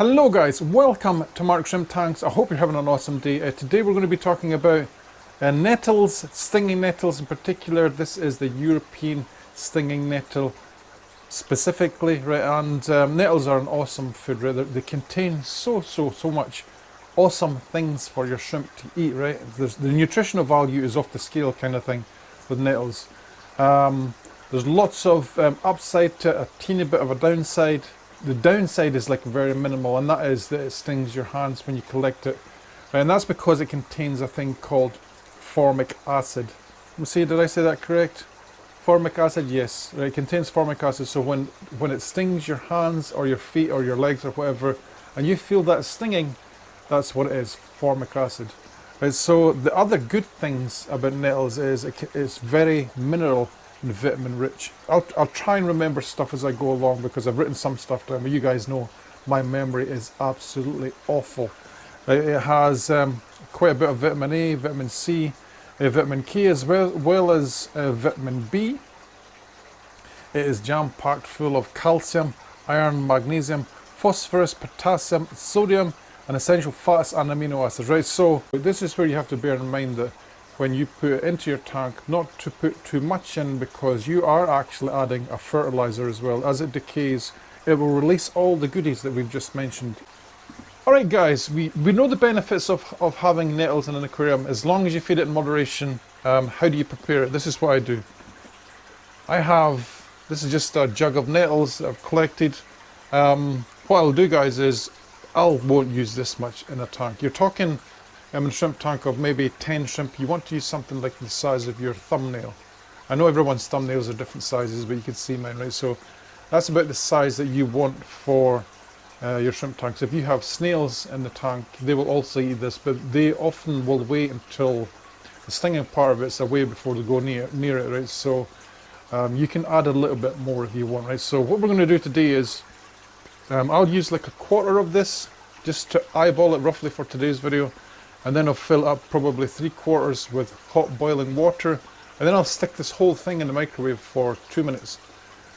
Hello guys, welcome to Mark Shrimp Tanks. I hope you're having an awesome day. Today we're going to be talking about nettles, stinging nettles in particular. This is the European stinging nettle specifically, right? And nettles are an awesome food, right? They contain so much awesome things for your shrimp to eat, right? The nutritional value is off the scale kind of thing with nettles. There's lots of upside to a teeny bit of a downside. The downside is like very minimal, and that is that it stings your hands when you collect it. And that's because it contains a thing called formic acid. Let me see, did I say that correct? Formic acid, yes. Right, it contains formic acid, so when it stings your hands or your feet or your legs or whatever, and you feel that stinging, that's what it is, formic acid. Right, so the other good things about nettles is it's very mineral and vitamin rich. I'll try and remember stuff as I go along because I've written some stuff down, but you guys know my memory is absolutely awful. It has quite a bit of vitamin A, vitamin C, vitamin K as well as vitamin B. It is jam-packed full of calcium, iron, magnesium, phosphorus, potassium, sodium, and essential fats and amino acids, right? So this is where you have to bear in mind that when you put it into your tank, not to put too much in because you are actually adding a fertilizer as well. As it decays, it will release all the goodies that we've just mentioned. Alright guys, we know the benefits of having nettles in an aquarium as long as you feed it in moderation. How do you prepare it? This is what I do. This is just a jug of nettles that I've collected. What I'll do guys is, I won't use this much in a tank. You're talking in a shrimp tank of maybe 10 shrimp, you want to use something like the size of your thumbnail. I know everyone's thumbnails are different sizes, but you can see mine, right? So that's about the size that you want for your shrimp tanks. If you have snails in the tank, they will also eat this, but they often will wait until the stinging part of it's away before they go near it, right? So you can add a little bit more if you want, right? So what we're going to do today is, I'll use like a quarter of this just to eyeball it roughly for today's video. And then I'll fill up probably 3/4 with hot boiling water, and then I'll stick this whole thing in the microwave for 2 minutes.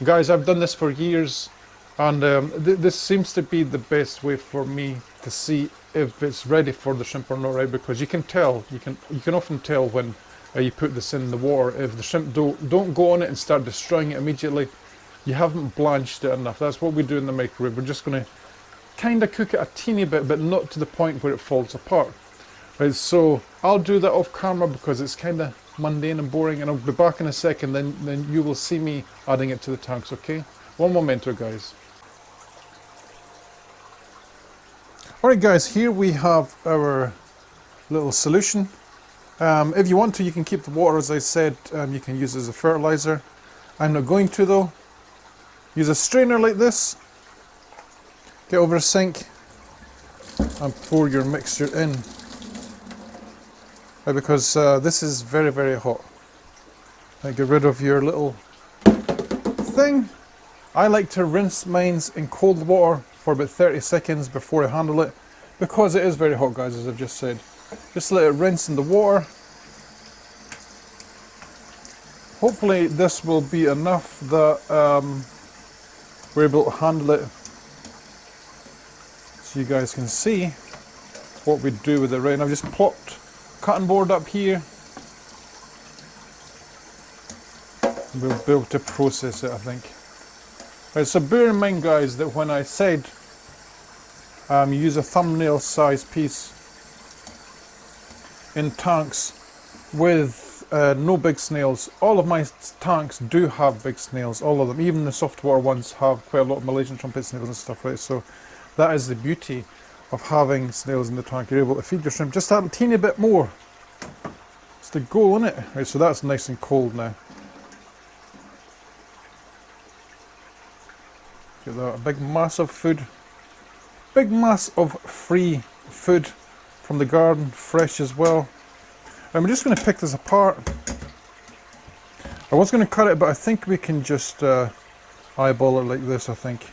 Guys, I've done this for years, and this seems to be the best way for me to see if it's ready for the shrimp or not, right? Because you can tell, you can often tell when you put this in the water. If the shrimp don't go on it and start destroying it immediately, you haven't blanched it enough. That's what we do in the microwave. We're just going to kind of cook it a teeny bit, but not to the point where it falls apart. Right, so I'll do that off camera because it's kind of mundane and boring, and I'll be back in a second, then you will see me adding it to the tanks, okay? One momento guys. Alright guys, here we have our little solution. If you want to, you can keep the water, as I said, you can use it as a fertilizer. I'm not going to though. Use a strainer like this, get over a sink and pour your mixture in. Because this is very hot. Get rid of your little thing. I like to rinse mine in cold water for about 30 seconds before I handle it, because it is very hot guys, as I've just said. Just let it rinse in the water. Hopefully this will be enough that we're able to handle it, so you guys can see what we do with it. Right now I've just plopped cutting board up here. We'll be able to process it, I think. Right, so bear in mind guys that when I said use a thumbnail size piece in tanks with no big snails, all of my tanks do have big snails, all of them. Even the soft water ones have quite a lot of Malaysian trumpet snails and stuff, right? So that is the beauty of having snails in the tank. You're able to feed your shrimp just a teeny bit more. It's the goal, isn't it? Right, so that's nice and cold now. Get that, a big mass of food. Big mass of free food from the garden, fresh as well. And we're just going to pick this apart. I was going to cut it, but I think we can just eyeball it like this, I think.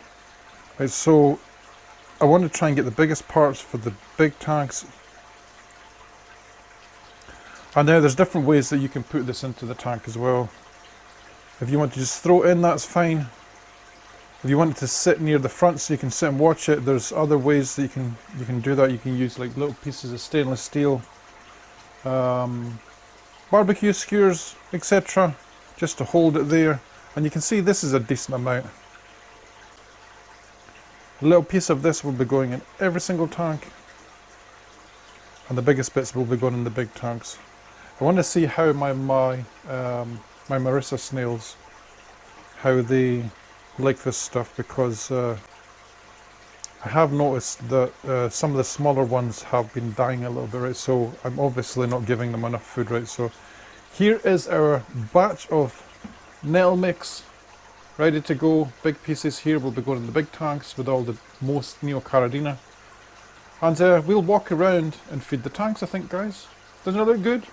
Right, so I want to try and get the biggest parts for the big tanks. And now there's different ways that you can put this into the tank as well. If you want to just throw it in, that's fine. If you want it to sit near the front so you can sit and watch it, there's other ways that you can do that. You can use like little pieces of stainless steel, barbecue skewers, etc., just to hold it there. And you can see this is a decent amount. A little piece of this will be going in every single tank, and the biggest bits will be going in the big tanks. I want to see how my Marissa snails, how they like this stuff, because I have noticed that some of the smaller ones have been dying a little bit, right? So I'm obviously not giving them enough food, right? So here is our batch of nettle mix ready to go. Big pieces here will be going in the big tanks with all the most Neocaridina. And we'll walk around and feed the tanks, I think, guys. Doesn't it look good?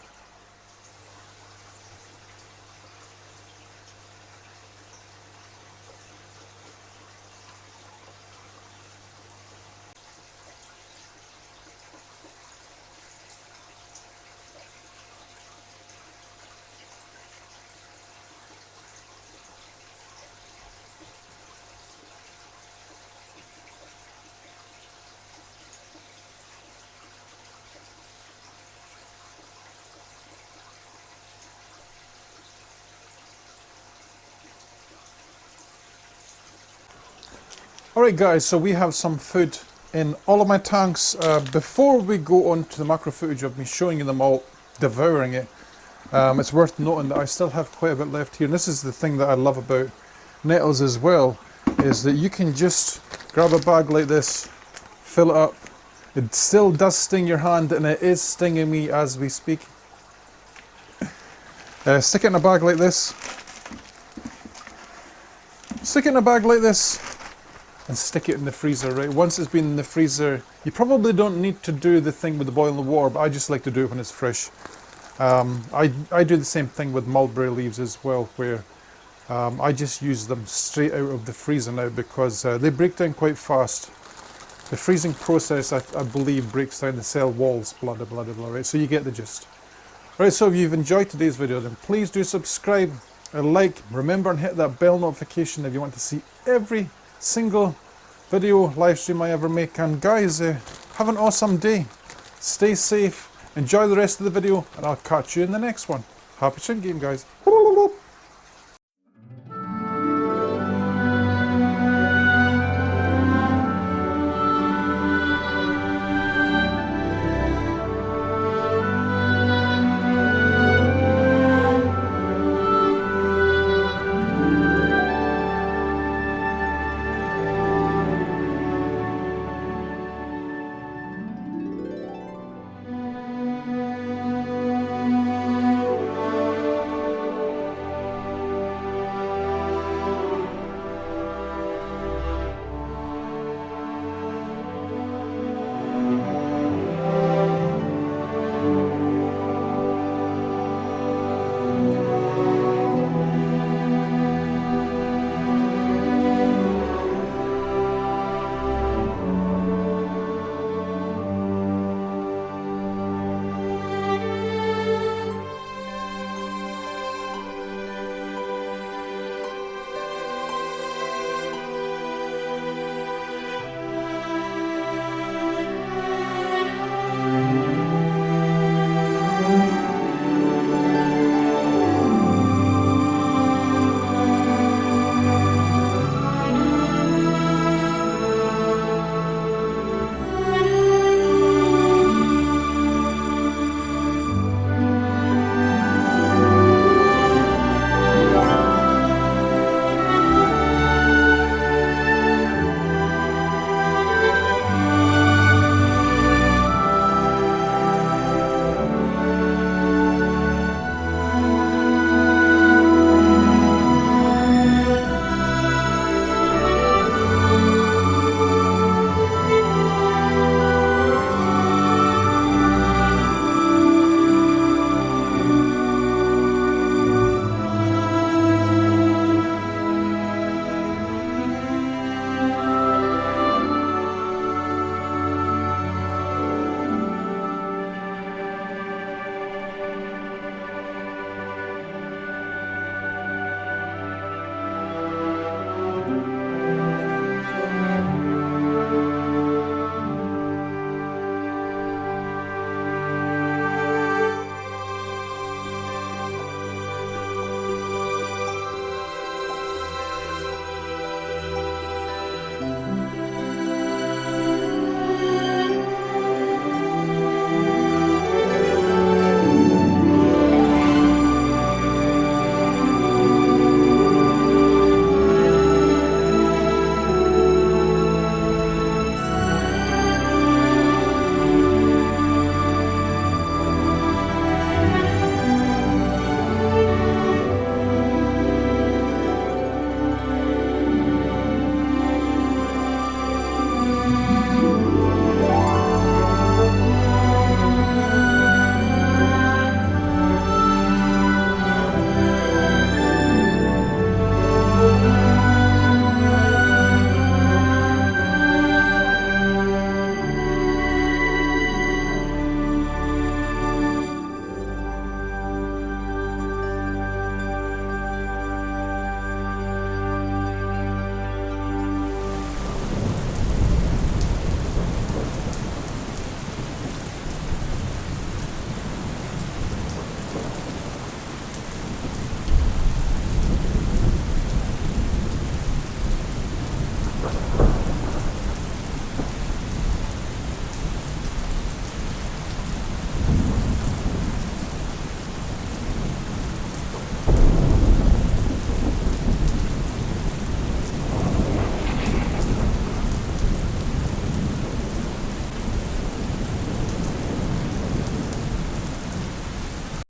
Alright guys, so we have some food in all of my tanks. Before we go on to the macro footage of me showing you them all devouring it, it's worth noting that I still have quite a bit left here. And this is the thing that I love about nettles as well, is that you can just grab a bag like this, fill it up. It still does sting your hand, and it is stinging me as we speak. Stick it in a bag like this. Stick it in a bag like this. And stick it in the freezer, right? Once it's been in the freezer, you probably don't need to do the thing with the boiling water, but I just like to do it when it's fresh. I do the same thing with mulberry leaves as well, where I just use them straight out of the freezer now, because they break down quite fast. The freezing process, I believe, breaks down the cell walls, blah, blah, blah, blah, right? So you get the gist. Right, so if you've enjoyed today's video, then please do subscribe and like. Remember and hit that bell notification if you want to see every single video live stream I ever make. And guys, have an awesome day, stay safe, enjoy the rest of the video, and I'll catch you in the next one. Happy shrimp game, guys.